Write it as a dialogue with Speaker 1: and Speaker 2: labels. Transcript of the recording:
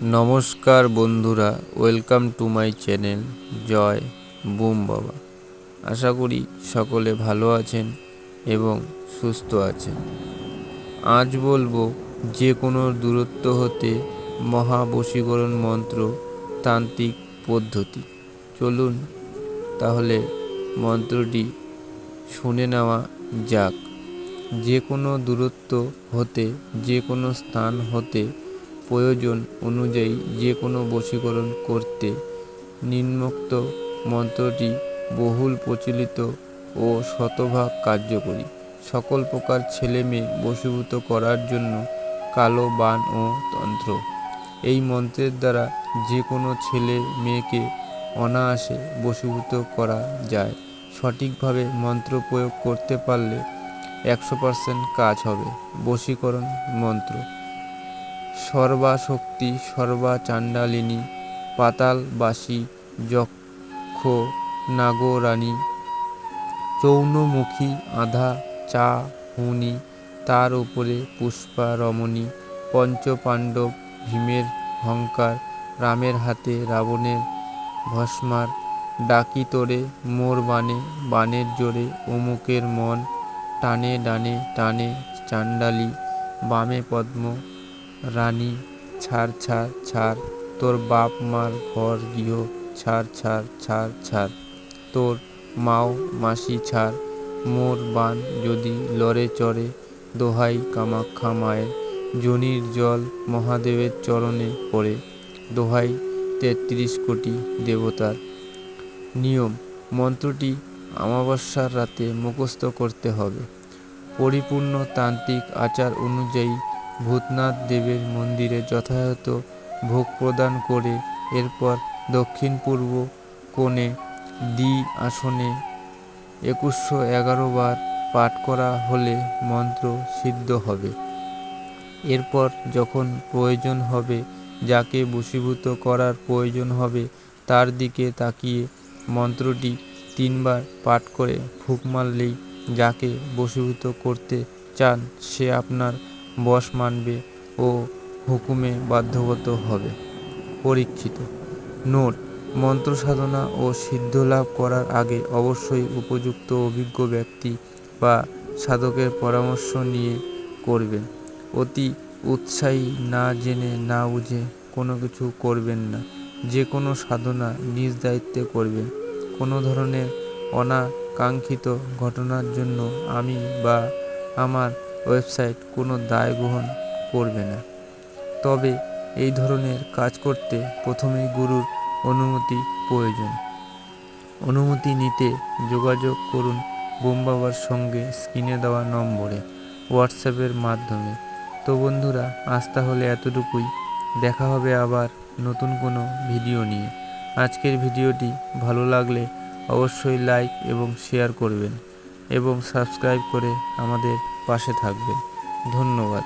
Speaker 1: নমস্কার বন্ধুরা, welcome to my channel জয় বুম বাবা। আশা করি সকলে ভালো আছেন এবং সুস্থ আছেন। আজ বলবো যে কোনো দূরত্ব হতে মহাবশীকরণ মন্ত্র তান্ত্রিক পদ্ধতি। চলুন তাহলে মন্ত্রটি শুনে নেওয়া যাক। যে কোনো দূরত্ব হতে, যে কোনো স্থান হতে প্রয়োজন অনুযায়ী যে কোনো বশীকরণ করতে নিম্নোক্ত মন্ত্রটি বহুল প্রচলিত ও শতভাগ কার্যকরী। সকল প্রকার ছেলে মেয়ে বশীভূত করার জন্য কালো বান ও তন্ত্র। এই মন্ত্রের দ্বারা যে কোনো ছেলে মেয়েকে অনায়াসে বশীভূত করা যায়। সঠিকভাবে মন্ত্র প্রয়োগ করতে পারলে 100% কাজ হবে। বশীকরণ মন্ত্র: সর্বাশক্তি সর্বা চাণ্ডালিনী পাতালবাসী যক্ষ নাগরানী চৌর্ণমুখী আধা চাহুনি তার উপরে পুষ্পা রমণী পঞ্চপাণ্ডব ভীমের হংকার রামের হাতে রাবণের ভস্মার ডাকি তোরে মোর বানে বানের জোরে অমুকের মন টানে ডানে টানে চাণ্ডালী বামে পদ্ম রানী ছাড় ছাড় ছাড় তোর বাপ মার ঘর গৃহ ছাড় ছাড় ছাড় ছাড় তোর মাও মাসি ছাড় মোর বান যদি লড়ে চড়ে দোহাই কামাখ্যা মায়ের যোনির জল মহাদেবের চরণে পড়ে দোহাই 33 কোটি দেবতার। নিয়ম: মন্ত্রটি অমাবস্যার রাতে মুখস্থ করতে হবে। পরিপূর্ণ তান্ত্রিক আচার অনুযায়ী ভূতনাথ দেবের মন্দিরে যথাযথ ভোগ প্রদান করে এরপর দক্ষিণ পূর্ব কোণে দ্বি আসনে 2111 বার পাঠ করা হলে মন্ত্র সিদ্ধ হবে। এরপর যখন প্রয়োজন হবে, যাকে বশীভূত করার প্রয়োজন হবে তার দিকে তাকিয়ে মন্ত্রটি 3 বার পাঠ করে ফুঁক মারলেই যাকে বশীভূত করতে চান সে আপনার বশ মানবে ও হুকুমে বাধ্যগত হবে। পরীক্ষিত নোট: মন্ত্র সাধনা ও সিদ্ধলাভ করার আগে অবশ্যই উপযুক্ত অভিজ্ঞ ব্যক্তি বা সাধকের পরামর্শ নিয়ে করবেন। অতি উৎসাহী না জেনে না বুঝে কোনো কিছু করবেন না। যে কোনো সাধনা নিজ দায়িত্বে করবেন। কোনো ধরনের অনাকাঙ্ক্ষিত ঘটনার জন্য আমি বা আমার ওয়েবসাইট কোনো দায় গ্রহণ করবে না। তবে এই ধরনের কাজ করতে প্রথমেই গুরুর অনুমতি প্রয়োজন। অনুমতি নিতে যোগাযোগ করুন বুম বাবার সঙ্গে স্ক্রিনে দেওয়া নম্বরে হোয়াটসঅ্যাপের মাধ্যমে। তো বন্ধুরা, আজ তাহলে এতটুকুই। দেখা হবে আবার নতুন কোনো ভিডিও নিয়ে। আজকের ভিডিওটি ভালো লাগলে অবশ্যই লাইক এবং শেয়ার করবেন এবং সাবস্ক্রাইব করে আমাদের পাশে থাকবেন। ধন্যবাদ।